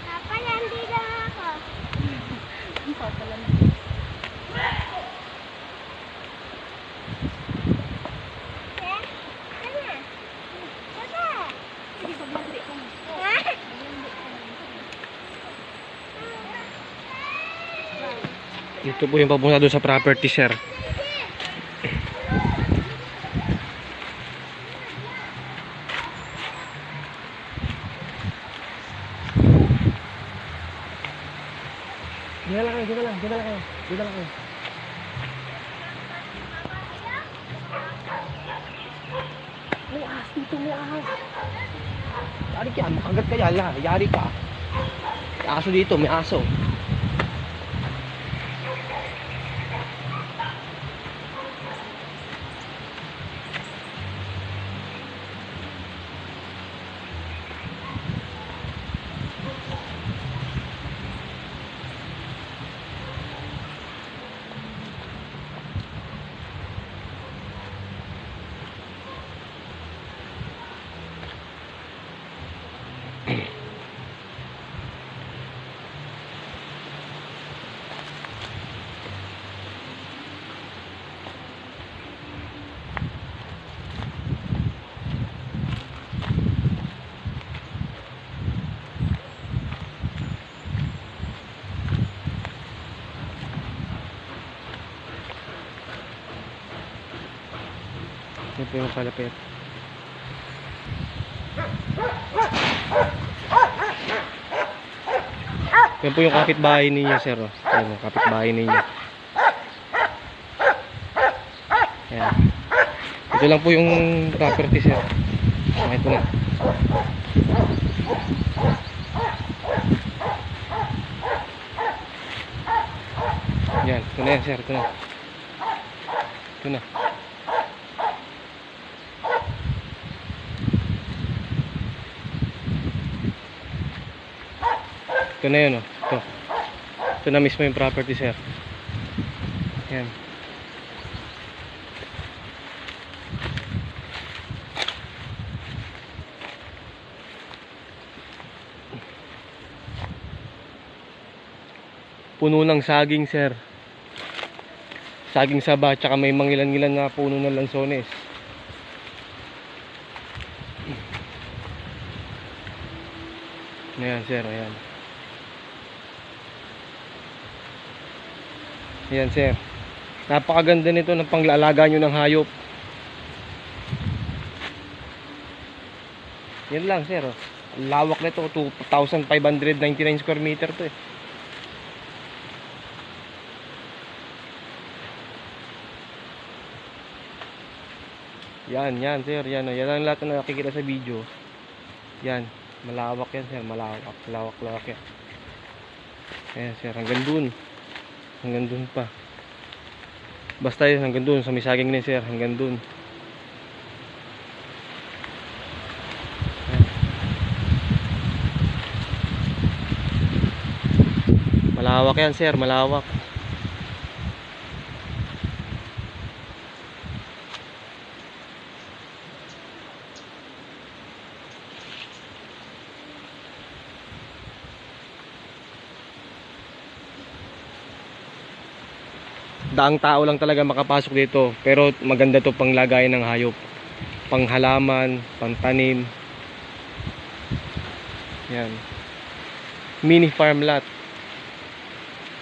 Papa, nandito ako. Papa lang. Ito po yung papunta doon sa property, sir. Dito lang kayo, dito lang kayo. Dito lang kayo. May ahas dito, may ahas. Yari ka, makagat ka yan, yari ka. May aso dito, may aso. Yan po yung kalapit. Yan po yung kapitbahay ninyo, sir. Yan yung kapitbahay ninyo. Yan. Ito lang po yung property, sir. Ito na. Yan. Ito na yan, sir. Ito na. Ito na. Ito na yun, oh. Ito na mismo yung property, sir. Yan. Puno ng saging, sir. Saging saba, tsaka may mangilan-ngilan na puno ng lansones. Ayan, sir, ayan. Ayan, sir. Napakaganda nito ng panglaalaga nyo ng hayop. Yan lang, sir. Ang lawak nito, 2,599 square meter to eh. Yan, sir. Yan ang lahat na nakikita sa video. Yan. Malawak yan, sir. Malawak yan. Ayan, sir. Hanggang dun. Hanggang dun pa. Basta yun, hanggang dun. Sa misaging na, sir. Hanggang dun. Ayan. Malawak yan, sir. Malawak. Daang tao lang talaga makapasok dito, pero maganda to pang lagayan ng hayop, pang halaman, pang tanim. Yan, mini farm lot,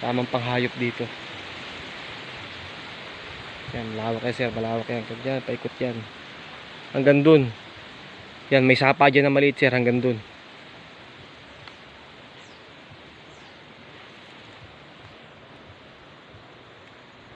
tamang pang hayop dito. Yan, malawak yan, sir, malawak yan. Yan, paikot yan hanggang dun. Yan, may sapa dyan na maliit, sir, hanggang dun.